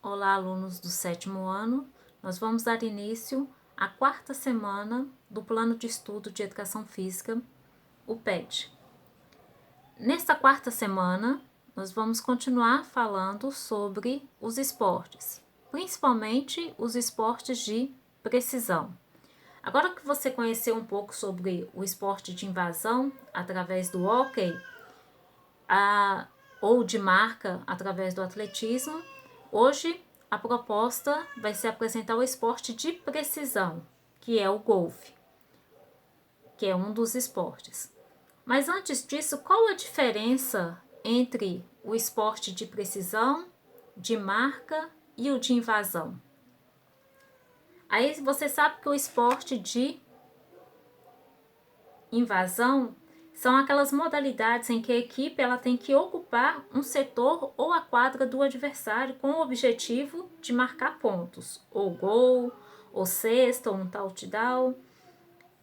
Olá, alunos do 7º ano. Nós vamos dar início à 4ª semana do Plano de Estudo de Educação Física, o PED. Nesta 4ª semana, nós vamos continuar falando sobre os esportes, principalmente os esportes de precisão. Agora que você conheceu um pouco sobre o esporte de invasão através do hóquei, ou de marca através do atletismo, hoje a proposta vai ser apresentar o esporte de precisão, que é o golfe, que é um dos esportes. Mas antes disso, qual a diferença entre o esporte de precisão, de marca e o de invasão? Aí você sabe que o esporte de invasão são aquelas modalidades em que a equipe ela tem que ocupar um setor ou a quadra do adversário com o objetivo de marcar pontos, ou gol, ou cesta, ou um touchdown.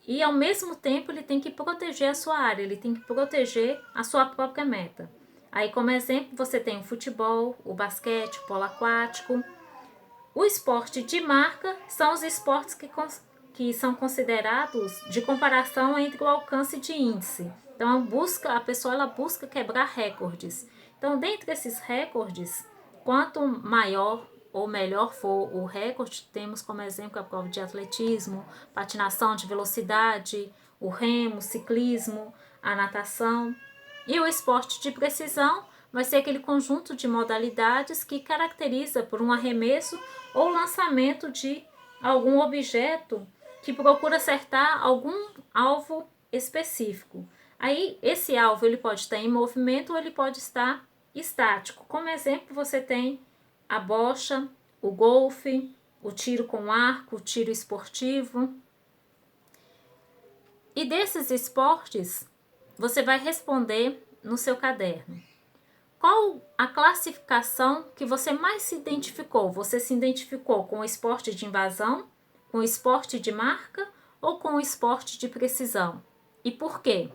E ao mesmo tempo ele tem que proteger a sua área, ele tem que proteger a sua própria meta. Aí como exemplo você tem o futebol, o basquete, o polo aquático. O esporte de marca são os esportes que são considerados de comparação entre o alcance de índice. Então, a pessoa ela busca quebrar recordes. Então, dentre esses recordes, quanto maior ou melhor for o recorde, temos como exemplo a prova de atletismo, patinação de velocidade, o remo, ciclismo, a natação. E o esporte de precisão vai ser aquele conjunto de modalidades que caracteriza por um arremesso ou lançamento de algum objeto que procura acertar algum alvo específico. Aí esse alvo ele pode estar em movimento ou ele pode estar estático. Como exemplo você tem a bocha, o golfe, o tiro com arco, o tiro esportivo. E desses esportes você vai responder no seu caderno. Qual a classificação que você mais se identificou? Você se identificou com o esporte de invasão, com o esporte de marca ou com o esporte de precisão? E por quê?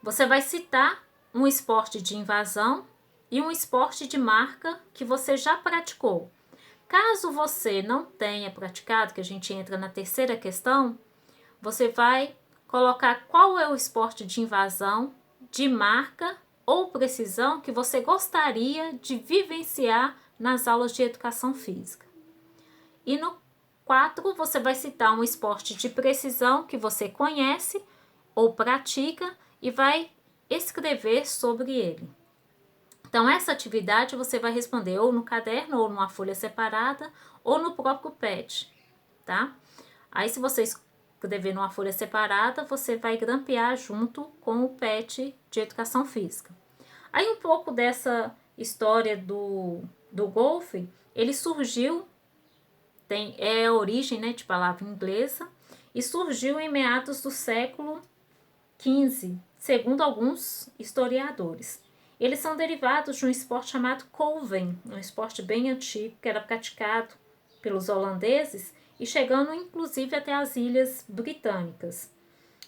Você vai citar um esporte de invasão e um esporte de marca que você já praticou. Caso você não tenha praticado, que a gente entra na terceira questão, você vai colocar qual é o esporte de invasão, de marca ou precisão que você gostaria de vivenciar nas aulas de educação física. E no 4, você vai citar um esporte de precisão que você conhece ou pratica e vai escrever sobre ele. Então, essa atividade você vai responder ou no caderno, ou numa folha separada, ou no próprio PET, tá? Aí, se você escrever numa folha separada, você vai grampear junto com o PET de educação física. Aí um pouco dessa história do golfe, ele surgiu, é a origem, né, de palavra inglesa, e surgiu em meados do século XV, segundo alguns historiadores. Eles são derivados de um esporte chamado Couven, um esporte bem antigo que era praticado pelos holandeses e chegando inclusive até as ilhas britânicas.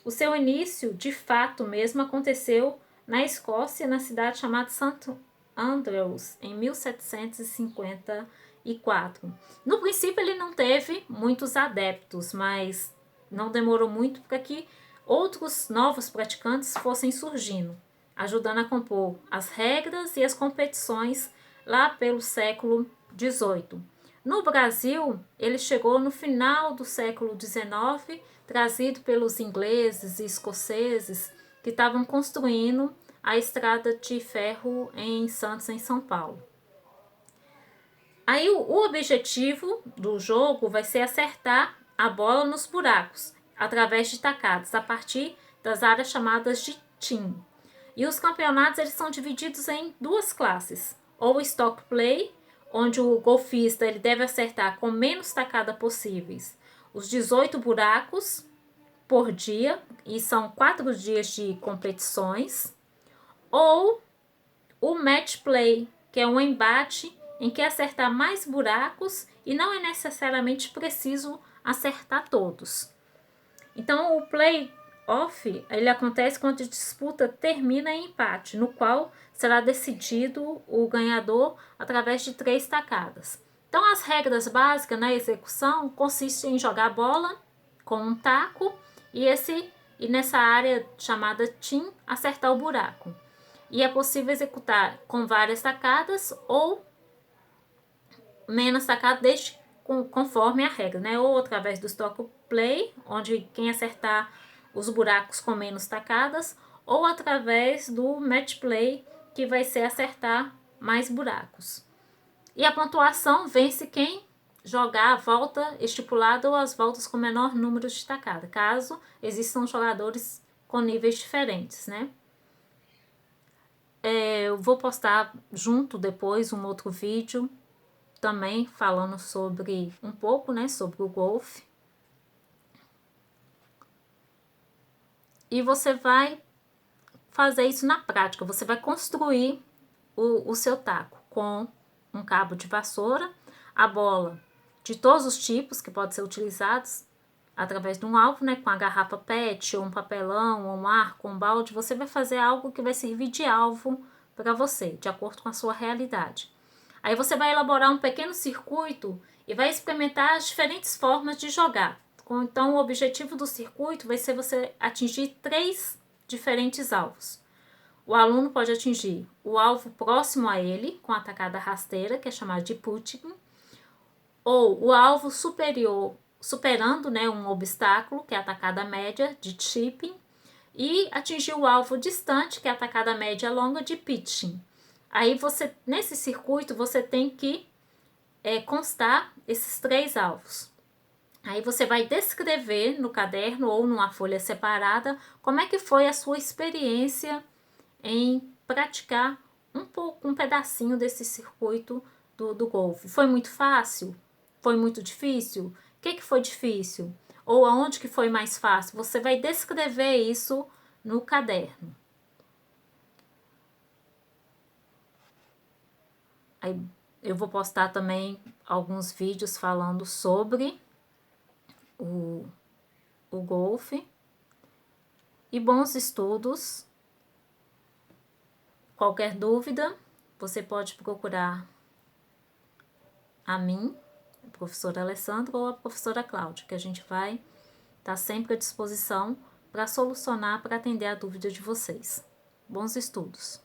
O seu início, de fato mesmo, aconteceu na Escócia, na cidade chamada St. Andrews, em 1754. No princípio ele não teve muitos adeptos, mas não demorou muito para que outros novos praticantes fossem surgindo, ajudando a compor as regras e as competições lá pelo século XVIII. No Brasil, ele chegou no final do século XIX, trazido pelos ingleses e escoceses que estavam construindo a estrada de ferro em Santos, em São Paulo. Aí o objetivo do jogo vai ser acertar a bola nos buracos, através de tacadas, a partir das áreas chamadas de team. E os campeonatos eles são divididos em duas classes, ou o stock play, onde o golfista ele deve acertar com menos tacada possíveis os 18 buracos por dia, e são 4 dias de competições, ou o match play, que é um embate em que acertar mais buracos e não é necessariamente preciso acertar todos. Então o play-off ele acontece quando a disputa termina em empate, no qual será decidido o ganhador através de 3 tacadas. Então, as regras básicas na execução consistem em jogar a bola com um taco e nessa área chamada tim, acertar o buraco. E é possível executar com várias tacadas ou menos tacadas, conforme a regra, né? Ou através do stock play, onde quem acertar os buracos com menos tacadas, ou através do match play, que vai ser acertar mais buracos. E a pontuação vence quem jogar a volta estipulada ou as voltas com menor número de tacada, caso existam jogadores com níveis diferentes, né? Eu vou postar junto depois um outro vídeo também falando sobre um pouco, né, sobre o golfe. E você vai fazer isso na prática, você vai construir o seu taco com um cabo de vassoura, a bola de todos os tipos que podem ser utilizados através de um alvo, né, com a garrafa PET, ou um papelão, ou um arco, um balde. Você vai fazer algo que vai servir de alvo para você, de acordo com a sua realidade. Aí você vai elaborar um pequeno circuito e vai experimentar as diferentes formas de jogar. Então, o objetivo do circuito vai ser você atingir 3 diferentes alvos. O aluno pode atingir o alvo próximo a ele, com a tacada rasteira, que é chamada de putting, ou o alvo superior, superando, né, um obstáculo, que é a tacada média, de chipping, e atingir o alvo distante, que é a tacada média longa, de pitching. Aí você, nesse circuito, você tem que constar esses 3 alvos. Aí você vai descrever no caderno ou numa folha separada como é que foi a sua experiência em praticar um pedacinho desse circuito do golfe. Foi muito fácil? Foi muito difícil? O que foi difícil? Ou aonde que foi mais fácil? Você vai descrever isso no caderno. Aí eu vou postar também alguns vídeos falando sobre o golfe. E bons estudos. Qualquer dúvida, você pode procurar a mim, a professora Alessandra, ou a professora Cláudia, que a gente vai estar sempre à disposição para solucionar, para atender a dúvida de vocês. Bons estudos!